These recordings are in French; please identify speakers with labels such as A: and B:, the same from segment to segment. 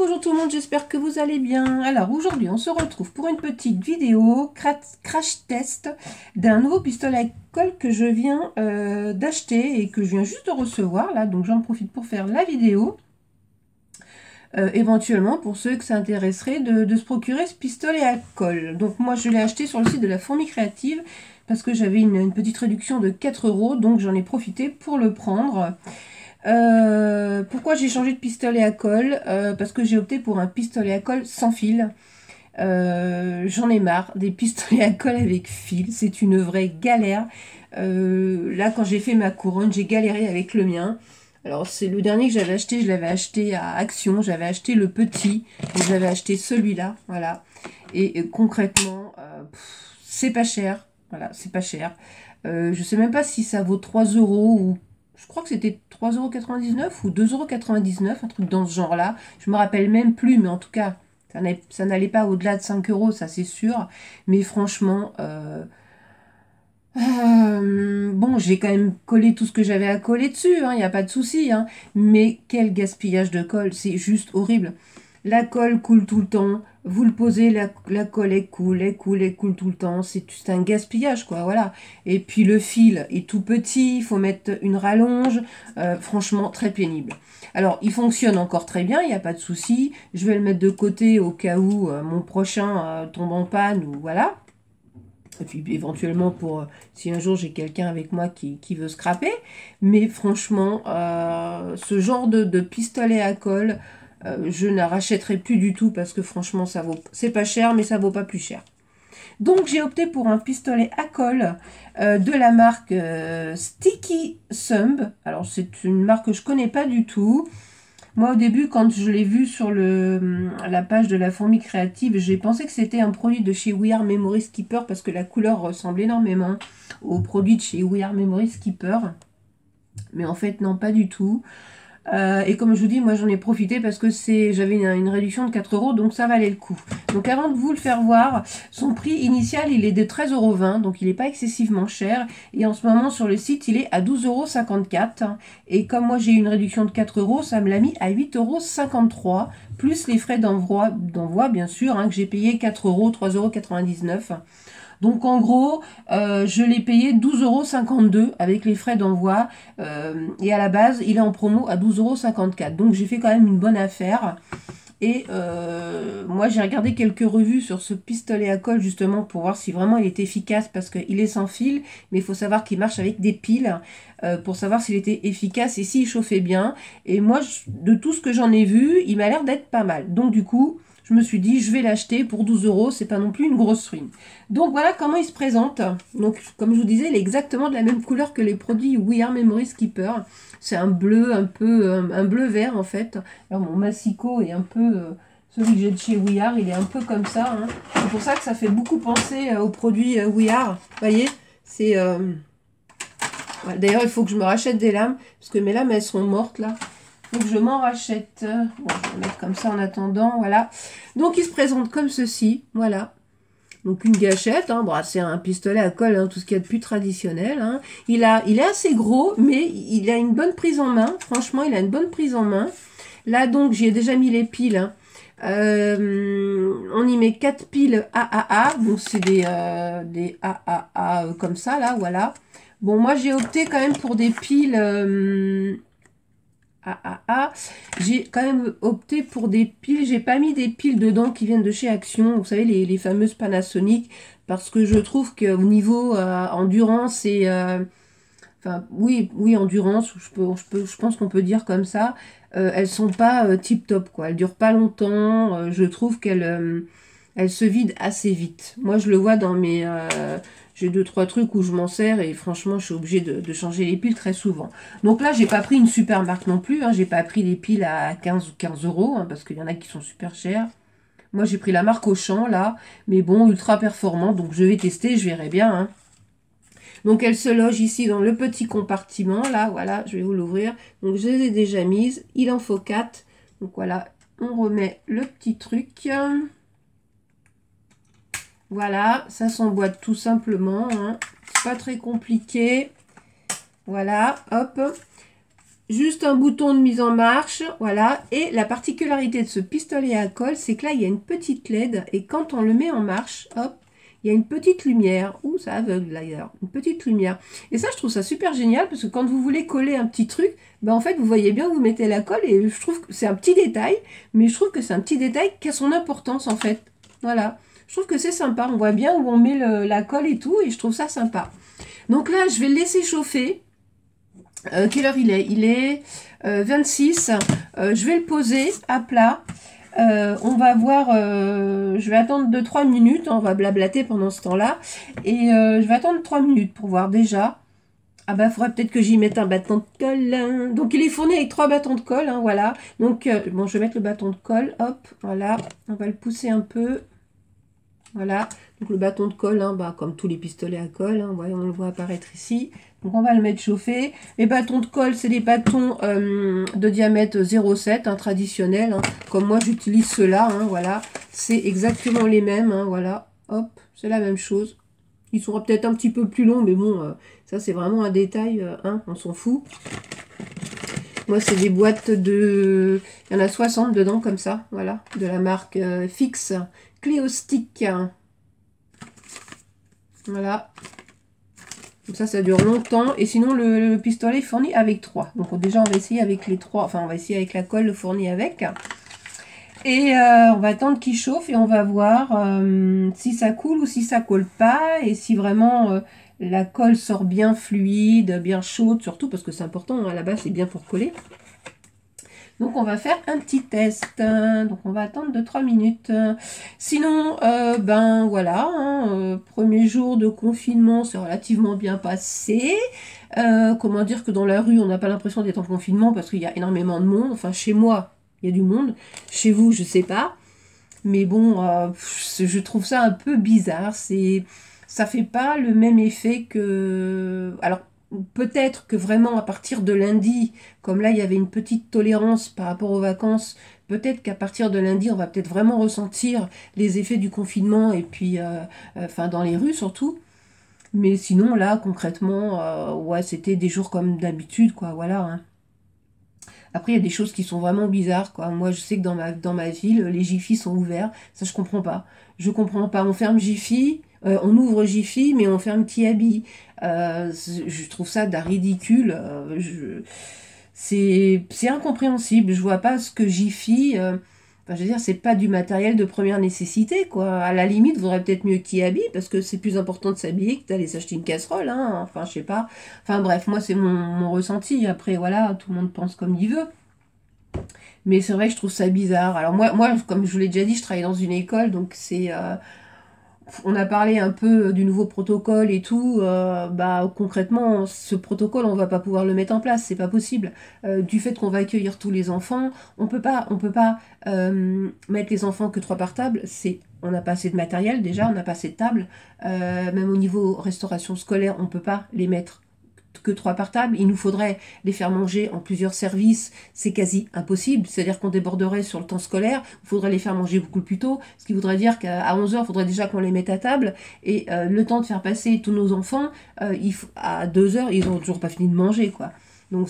A: bonjour tout le monde, j'espère que vous allez bien. Alors aujourd'hui on se retrouve pour une petite vidéo crash test d'un nouveau pistolet à colle que je viens d'acheter et que je viens juste de recevoir là, donc j'en profite pour faire la vidéo. Éventuellement pour ceux que ça intéresserait de se procurer ce pistolet à colle. Donc moi je l'ai acheté sur le site de la Fourmi Créative parce que j'avais une petite réduction de 4 €, donc j'en ai profité pour le prendre. Pourquoi j'ai changé de pistolet à colle? Parce que j'ai opté pour un pistolet à colle sans fil. J'en ai marre des pistolets à colle avec fil, c'est une vraie galère. Là quand j'ai fait ma couronne, j'ai galéré avec le mien. Alors c'est le dernier que j'avais acheté, je l'avais acheté à Action, j'avais acheté le petit, donc j'avais acheté celui-là, voilà. Et concrètement, c'est pas cher, voilà, c'est pas cher. Je sais même pas si ça vaut 3 € ou je crois que c'était 3,99 € ou 2,99 €, un truc dans ce genre-là. Je me rappelle même plus, mais en tout cas, ça n'allait pas au-delà de 5 €, ça c'est sûr. Mais franchement, bon, j'ai quand même collé tout ce que j'avais à coller dessus, il n'y a pas de souci. Mais quel gaspillage de colle, c'est juste horrible. La colle coule tout le temps, vous le posez, la colle elle coule tout le temps, c'est un gaspillage quoi, voilà. Et puis le fil est tout petit, il faut mettre une rallonge, franchement très pénible. Alors il fonctionne encore très bien, il n'y a pas de souci, je vais le mettre de côté au cas où mon prochain tombe en panne ou voilà. Et puis éventuellement pour si un jour j'ai quelqu'un avec moi qui veut scraper. Mais franchement, ce genre de pistolet à colle, je ne rachèterai plus du tout parce que franchement, c'est pas cher, mais ça vaut pas plus cher. Donc j'ai opté pour un pistolet à colle de la marque Sticky Thumb. Alors c'est une marque que je connais pas du tout. Moi, au début, quand je l'ai vu sur la page de la Fourmi Créative, j'ai pensé que c'était un produit de chez We Are Memory Skipper parce que la couleur ressemble énormément aux produits de chez We Are Memory Skipper. Mais en fait, non, pas du tout. Et comme je vous dis, moi j'en ai profité parce que j'avais une réduction de 4 €, donc ça valait le coup. Donc avant de vous le faire voir, son prix initial il est de 13,20 €, donc il n'est pas excessivement cher. Et en ce moment sur le site il est à 12,54 €. Et comme moi j'ai eu une réduction de 4 €, ça me l'a mis à 8,53 €, plus les frais d'envoi bien sûr, que j'ai payé 4 €, 3,99 €. Donc en gros, je l'ai payé 12,52 € avec les frais d'envoi. Et à la base, il est en promo à 12,54 €. Donc j'ai fait quand même une bonne affaire. Et moi, j'ai regardé quelques revues sur ce pistolet à colle justement pour voir si vraiment il est efficace parce qu'il est sans fil. Mais il faut savoir qu'il marche avec des piles pour savoir s'il était efficace et s'il chauffait bien. Et moi, de tout ce que j'en ai vu, il m'a l'air d'être pas mal. Donc du coup, je me suis dit, je vais l'acheter pour 12 €, c'est pas non plus une grosse ruine. Donc voilà comment il se présente. Donc comme je vous disais, il est exactement de la même couleur que les produits We Are Memory Skipper. C'est un bleu un peu, un bleu vert en fait. Alors mon massicot est un peu, celui que j'ai de chez We Are, il est un peu comme ça. C'est pour ça que ça fait beaucoup penser aux produits We Are. Vous voyez, c'est... Voilà. D'ailleurs, il faut que je me rachète des lames, parce que mes lames, elles sont mortes là. Donc je m'en rachète. Bon, je vais le mettre comme ça en attendant, voilà. Donc il se présente comme ceci, voilà. Donc une gâchette, bon, c'est un pistolet à colle, tout ce qu'il y a de plus traditionnel. Il est assez gros, mais il a une bonne prise en main. Franchement, il a une bonne prise en main. Là donc, j'ai déjà mis les piles. On y met 4 piles AAA. Donc c'est des AAA comme ça, là, voilà. Bon, moi j'ai opté quand même pour des piles... J'ai quand même opté pour des piles. J'ai pas mis des piles dedans qui viennent de chez Action. Vous savez, les fameuses Panasonic. Parce que je trouve qu'au niveau endurance et... enfin, oui, endurance, je pense qu'on peut dire comme ça. Elles sont pas tip top, quoi. Elles durent pas longtemps. Je trouve elles se vident assez vite. Moi, je le vois dans mes... j'ai 2-3 trucs où je m'en sers et franchement, je suis obligée de changer les piles très souvent. Donc là, j'ai pas pris une super marque non plus. J'ai pas pris des piles à 15 ou 15 €, parce qu'il y en a qui sont super chères. Moi, j'ai pris la marque Auchan, là. Mais bon, ultra performant. Donc, je vais tester, je verrai bien. Donc, elle se loge ici dans le petit compartiment. Là, voilà, je vais vous l'ouvrir. Donc, je les ai déjà mises. Il en faut 4. Donc, voilà, on remet le petit truc. Voilà, ça s'emboîte tout simplement. C'est pas très compliqué. Voilà, hop. juste un bouton de mise en marche, voilà. Et la particularité de ce pistolet à colle, c'est que là, il y a une petite LED. Et quand on le met en marche, hop, il y a une petite lumière. Ouh, ça aveugle d'ailleurs. Une petite lumière. Et ça, je trouve ça super génial parce que quand vous voulez coller un petit truc, ben en fait, vous voyez bien où vous mettez la colle. Et je trouve que c'est un petit détail, mais je trouve que c'est un petit détail qui a son importance en fait. Voilà. Je trouve que c'est sympa. On voit bien où on met la colle et tout. Et je trouve ça sympa. Donc là, je vais le laisser chauffer. Quelle heure il est? Il est 26. Je vais le poser à plat. On va voir, je vais attendre 2-3 minutes, on va blablater pendant ce temps-là. Et je vais attendre 3 minutes pour voir déjà. Ah bah, il faudrait peut-être que j'y mette un bâton de colle, hein. Donc, il est fourni avec 3 bâtons de colle, hein, voilà. Donc, bon, je vais mettre le bâton de colle, hop, voilà. On va le pousser un peu. Voilà, donc le bâton de colle, hein, bah, comme tous les pistolets à colle, hein, ouais, on le voit apparaître ici. Donc on va le mettre chauffer. Les bâtons de colle, c'est des bâtons de diamètre 0,7, hein, traditionnels. Hein. Comme moi, j'utilise ceux-là, hein, voilà. C'est exactement les mêmes, hein, voilà. Hop, c'est la même chose. Ils sont peut-être un petit peu plus longs, mais bon, ça c'est vraiment un détail, hein, on s'en fout. Moi, c'est des boîtes de... Il y en a 60 dedans, comme ça, voilà. De la marque Fix. Cléostic. Voilà. Comme ça dure longtemps. Et sinon, le pistolet est fourni avec 3. Donc déjà, on va essayer avec les 3. Enfin, on va essayer avec la colle le fourni avec. Et on va attendre qu'il chauffe et on va voir si ça coule ou si ça colle pas. Et si vraiment la colle sort bien fluide, bien chaude. Surtout parce que c'est important, hein, à la base, c'est bien pour coller. Donc, on va faire un petit test. Donc, on va attendre 2-3 minutes. Sinon, ben voilà, hein, premier jour de confinement, c'est relativement bien passé. Comment dire que dans la rue, on n'a pas l'impression d'être en confinement parce qu'il y a énormément de monde. Enfin, chez moi, il y a du monde. Chez vous, je sais pas. Mais bon, je trouve ça un peu bizarre. Ça fait pas le même effet que... Alors, peut-être que vraiment à partir de lundi, comme là il y avait une petite tolérance par rapport aux vacances, peut-être qu'à partir de lundi on va peut-être vraiment ressentir les effets du confinement et puis enfin dans les rues surtout. Mais sinon là concrètement, ouais c'était des jours comme d'habitude quoi, voilà. Hein. Après il y a des choses qui sont vraiment bizarres quoi. Moi je sais que dans ma ville les Jiffy sont ouverts, ça je comprends pas. Je comprends pas. On ferme Jiffy. On ouvre Jiffy, mais on ferme Kiabi. Je trouve ça d'un ridicule. C'est incompréhensible. Je vois pas ce que Jiffy. Enfin, je veux dire, c'est pas du matériel de première nécessité, quoi. À la limite, vaudrait peut-être mieux Kiabi, parce que c'est plus important de s'habiller que d'aller s'acheter une casserole, hein. Enfin, je sais pas. Enfin, bref, moi, c'est mon ressenti. Après, voilà, tout le monde pense comme il veut. Mais c'est vrai que je trouve ça bizarre. Alors, moi comme je vous l'ai déjà dit, je travaille dans une école, donc c'est. On a parlé un peu du nouveau protocole et tout. Bah, concrètement, ce protocole, on va pas pouvoir le mettre en place, c'est pas possible. Du fait qu'on va accueillir tous les enfants, on peut pas mettre les enfants que 3 par table. On n'a pas assez de matériel déjà, on n'a pas assez de tables. Même au niveau restauration scolaire, on peut pas les mettre que 3 par table, il nous faudrait les faire manger en plusieurs services, c'est quasi impossible, c'est-à-dire qu'on déborderait sur le temps scolaire, il faudrait les faire manger beaucoup plus tôt, ce qui voudrait dire qu'à 11 heures, il faudrait déjà qu'on les mette à table, et le temps de faire passer tous nos enfants, à 2 heures, ils n'ont toujours pas fini de manger, quoi. Donc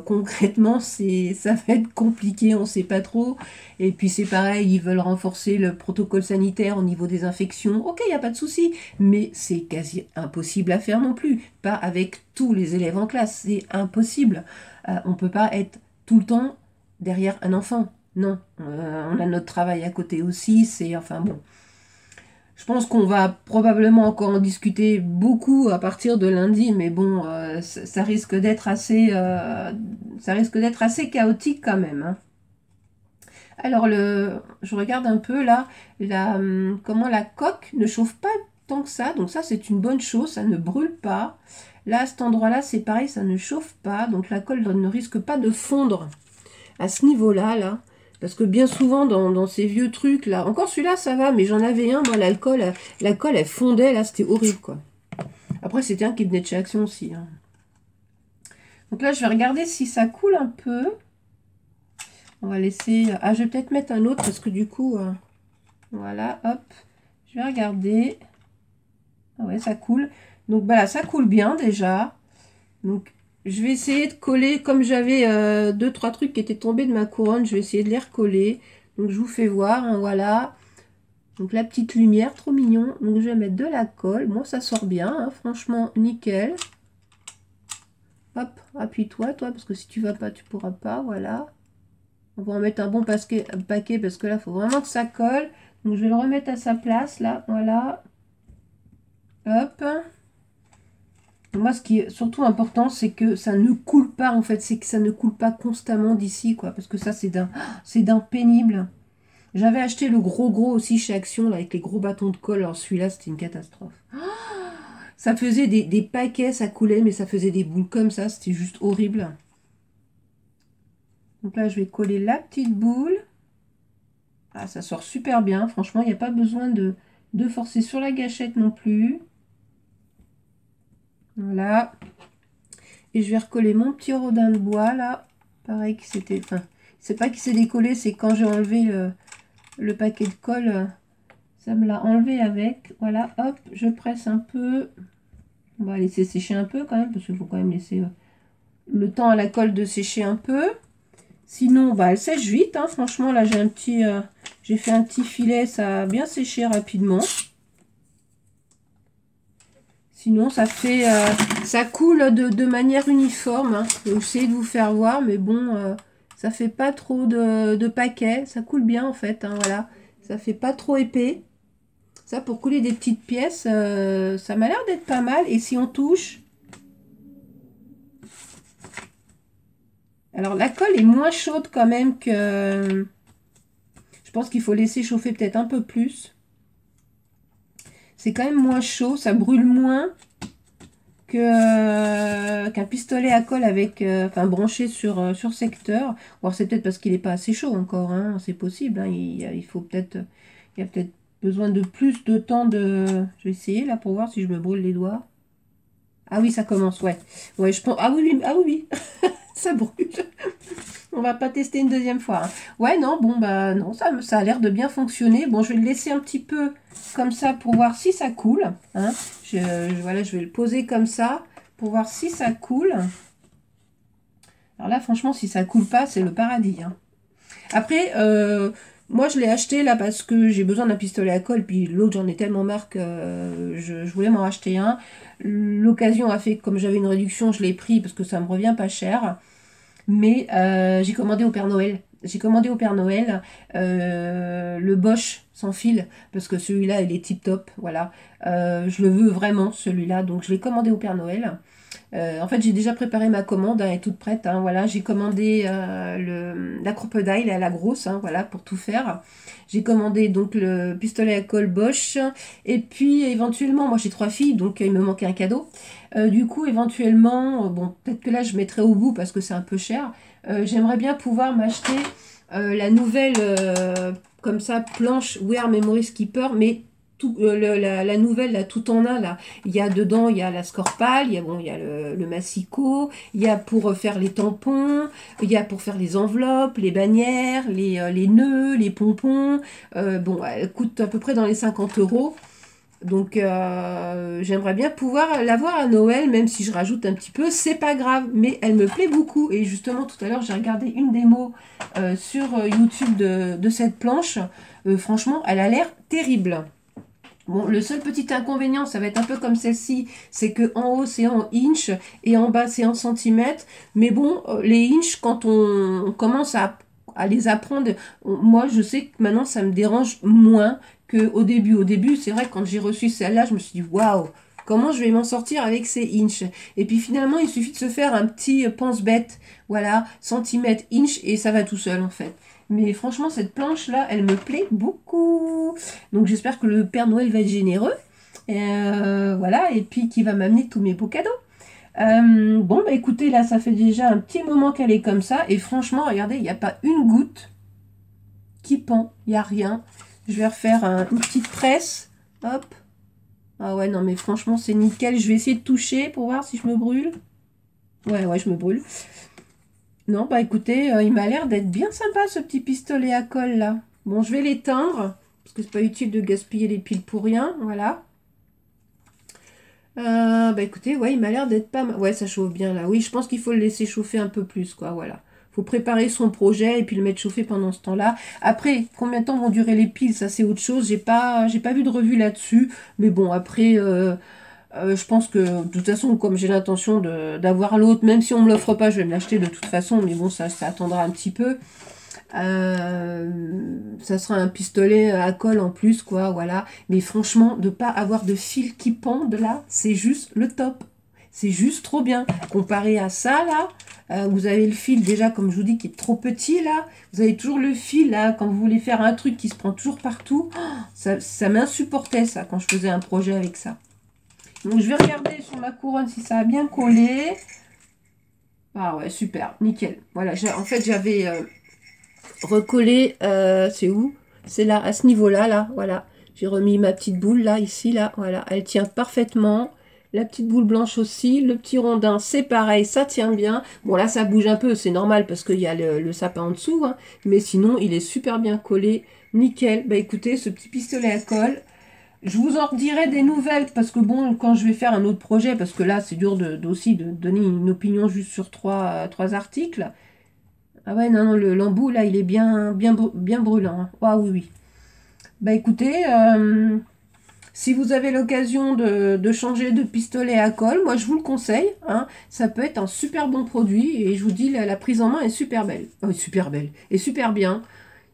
A: concrètement, ça va être compliqué, on ne sait pas trop. Et puis c'est pareil, ils veulent renforcer le protocole sanitaire au niveau des infections. Ok, il n'y a pas de souci, mais c'est quasi impossible à faire non plus. Pas avec tous les élèves en classe, c'est impossible. On ne peut pas être tout le temps derrière un enfant. Non, on a notre travail à côté aussi, enfin bon. Je pense qu'on va probablement encore en discuter beaucoup à partir de lundi, mais bon, ça risque d'être assez chaotique quand même. Hein. Alors, je regarde un peu là, comment la coque ne chauffe pas tant que ça, donc ça c'est une bonne chose, ça ne brûle pas. Là, à cet endroit-là, c'est pareil, ça ne chauffe pas, donc la colle ne risque pas de fondre à ce niveau-là, là. Parce que bien souvent, dans ces vieux trucs, là, encore celui-là, ça va, mais j'en avais un, moi, la colle, elle fondait, là, c'était horrible, quoi. Après, c'était un qui venait de chez Action aussi. Hein. Donc là, je vais regarder si ça coule un peu. On va laisser... Ah, je vais peut-être mettre un autre, parce que du coup... voilà, hop. Je vais regarder. Ah ouais, ça coule. Donc, voilà, ça coule bien, déjà. Donc, Je vais essayer de coller, comme j'avais deux, trois trucs qui étaient tombés de ma couronne, je vais essayer de les recoller. Donc je vous fais voir, hein, voilà. Donc la petite lumière, trop mignon. Donc je vais mettre de la colle. Bon, ça sort bien, hein, franchement, nickel. Hop, appuie-toi, toi, parce que si tu vas pas, tu pourras pas, voilà. On va en mettre un bon paquet parce que là, il faut vraiment que ça colle. Donc je vais le remettre à sa place, là, voilà. Hop. Moi, ce qui est surtout important, c'est que ça ne coule pas, en fait. C'est que ça ne coule pas constamment d'ici, quoi. Parce que ça, c'est d'un pénible. J'avais acheté le gros aussi chez Action, là, avec les gros bâtons de colle. Alors celui-là, c'était une catastrophe. Ça faisait des paquets, ça coulait, mais ça faisait des boules comme ça. C'était juste horrible. Donc là, je vais coller la petite boule. Ah, ça sort super bien. Franchement, il n'y a pas besoin de forcer sur la gâchette non plus. Voilà. Et je vais recoller mon petit rodin de bois, là. Pareil que c'était... Enfin, c'est pas qu'il s'est décollé, c'est quand j'ai enlevé le paquet de colle, ça me l'a enlevé avec. Voilà, hop, je presse un peu. On va laisser sécher un peu quand même, parce qu'il faut quand même laisser le temps à la colle de sécher un peu. Sinon, bah, elle sèche vite, hein. Franchement, là, j'ai fait un petit filet, ça a bien séché rapidement. Sinon, ça coule de manière uniforme, hein. Je vais essayer de vous faire voir, mais bon, ça fait pas trop de paquets. Ça coule bien, en fait, hein, voilà. Ça fait pas trop épais. Ça, pour couler des petites pièces, ça m'a l'air d'être pas mal. Et si on touche... Alors, la colle est moins chaude quand même que... Je pense qu'il faut laisser chauffer peut-être un peu plus. C'est quand même moins chaud, ça brûle moins qu'un pistolet à colle avec, enfin, branché sur secteur. Alors, c'est peut-être parce qu'il n'est pas assez chaud encore, hein, c'est possible. Hein, il faut peut-être... Il y a peut-être besoin de plus de temps de... Je vais essayer là pour voir si je me brûle les doigts. Ah oui, ça commence, ouais. Ouais, je pense... Ah oui, oui, ah oui, oui. Ça brûle. On va pas tester une deuxième fois, hein. Ouais, non, bon, bah non, ça a l'air de bien fonctionner. Bon, je vais le laisser un petit peu comme ça pour voir si ça coule, hein. Voilà, je vais le poser comme ça pour voir si ça coule. Alors là, franchement, si ça coule pas, c'est le paradis, hein. Après, moi, je l'ai acheté là parce que j'ai besoin d'un pistolet à colle. Puis l'autre, j'en ai tellement marre que je voulais m'en racheter un. L'occasion a fait que comme j'avais une réduction, je l'ai pris parce que ça me revient pas cher. Mais j'ai commandé au Père Noël. J'ai commandé au Père Noël le Bosch sans fil parce que celui-là, il est tip top. Voilà. Je le veux vraiment, celui-là. Donc, je l'ai commandé au Père Noël. En fait, j'ai déjà préparé ma commande, hein, elle est toute prête, hein, voilà, j'ai commandé la crocodile à la grosse, hein, voilà, pour tout faire. J'ai commandé donc le pistolet à colle Bosch. Et puis, éventuellement, moi j'ai 3 filles, donc il me manquait un cadeau. Du coup, éventuellement, bon, peut-être que là, je mettrai au bout parce que c'est un peu cher. J'aimerais bien pouvoir m'acheter la nouvelle, comme ça, planche Wear Memory Skipper, mais la nouvelle, là, tout en un, là. Il y a dedans, il y a la Scorpal, il y a le massicot, il y a pour faire les tampons, il y a pour faire les enveloppes, les bannières, les nœuds, les pompons. Bon, elle coûte à peu près dans les 50 €. Donc, j'aimerais bien pouvoir l'avoir à Noël, même si je rajoute un petit peu, c'est pas grave, mais elle me plaît beaucoup. Et justement, tout à l'heure, j'ai regardé une démo sur YouTube de cette planche. Franchement, elle a l'air terrible. Bon, le seul petit inconvénient, ça va être un peu comme celle-ci, c'est que en haut c'est en inch et en bas c'est en centimètres. Mais bon, les inch, quand on commence à les apprendre, moi je sais que maintenant ça me dérange moins qu'au début. Au début, c'est vrai que quand j'ai reçu celle-là, je me suis dit waouh, comment je vais m'en sortir avec ces inch. Et puis finalement, il suffit de se faire un petit pense-bête, voilà, centimètre, inch, et ça va tout seul en fait. Mais franchement, cette planche-là, elle me plaît beaucoup. Donc j'espère que le Père Noël va être généreux. Et voilà, et puis qu'il va m'amener tous mes beaux cadeaux. Bon, bah écoutez, là, ça fait déjà un petit moment qu'elle est comme ça. Et franchement, regardez, il n'y a pas une goutte qui pend. Il n'y a rien. Je vais refaire une petite presse. Hop. Ah ouais, non, mais franchement, c'est nickel. Je vais essayer de toucher pour voir si je me brûle. Ouais, je me brûle. Non, bah écoutez, il m'a l'air d'être bien sympa ce petit pistolet à colle là. Bon, je vais l'éteindre, parce que c'est pas utile de gaspiller les piles pour rien, voilà. Bah écoutez, ouais, il m'a l'air d'être pas mal. Ouais, ça chauffe bien là. Oui, je pense qu'il faut le laisser chauffer un peu plus, quoi, voilà. Faut préparer son projet et puis le mettre chauffer pendant ce temps-là. Après, combien de temps vont durer les piles, ça c'est autre chose. J'ai pas vu de revue là-dessus. Mais bon, après, je pense que de toute façon, comme j'ai l'intention d'avoir l'autre, même si on me l'offre pas, je vais me l'acheter de toute façon. Mais bon, ça attendra un petit peu. Ça sera un pistolet à colle en plus, quoi, voilà. Mais franchement, de pas avoir de fil qui pendent là, c'est juste le top. C'est juste trop bien. Comparé à ça, là, vous avez le fil déjà, comme je vous dis, qui est trop petit, là. Vous avez toujours le fil, là, quand vous voulez faire un truc qui se prend toujours partout. Oh, ça m'insupportait, ça, quand je faisais un projet avec ça. Donc, je vais regarder sur ma couronne si ça a bien collé. Ah ouais, super, nickel. Voilà, en fait, j'avais recoller, c'est où? C'est là, à ce niveau-là, là, voilà. J'ai remis ma petite boule, là, ici, là, voilà. Elle tient parfaitement. La petite boule blanche aussi. Le petit rondin, c'est pareil, ça tient bien. Bon, là, ça bouge un peu, c'est normal, parce qu'il y a le sapin en dessous, hein. Mais sinon, il est super bien collé. Nickel. Bah, écoutez, ce petit pistolet à colle, je vous en redirai des nouvelles, parce que bon, quand je vais faire un autre projet, parce que là, c'est dur aussi de donner une opinion juste sur trois articles. Ah ouais, non, non, l'embout, là, il est bien brûlant, hein. Ah oui, oui. Bah écoutez, si vous avez l'occasion de changer de pistolet à colle, moi je vous le conseille, hein. Ça peut être un super bon produit et je vous dis, la prise en main est super belle. Super belle. Et super bien.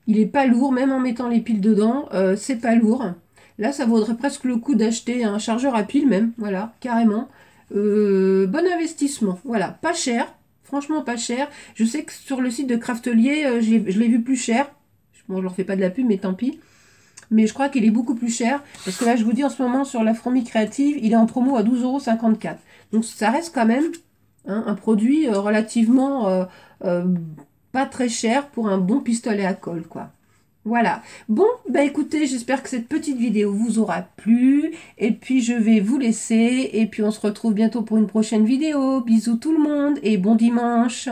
A: Il est pas lourd, même en mettant les piles dedans, c'est pas lourd. Là, ça vaudrait presque le coup d'acheter un chargeur à piles même, voilà, carrément. Bon investissement, voilà, pas cher, franchement pas cher. Je sais que sur le site de Craftelier, je l'ai vu plus cher. Bon, je leur fais pas de la pub, mais tant pis. Mais je crois qu'il est beaucoup plus cher, parce que là, je vous dis en ce moment, sur la fourmi créative, il est en promo à 12,54 €. Donc ça reste quand même, hein, un produit relativement euh, pas très cher pour un bon pistolet à colle, quoi. Voilà. Bon, bah écoutez, j'espère que cette petite vidéo vous aura plu. Et puis je vais vous laisser. Et puis on se retrouve bientôt pour une prochaine vidéo. Bisous tout le monde et bon dimanche.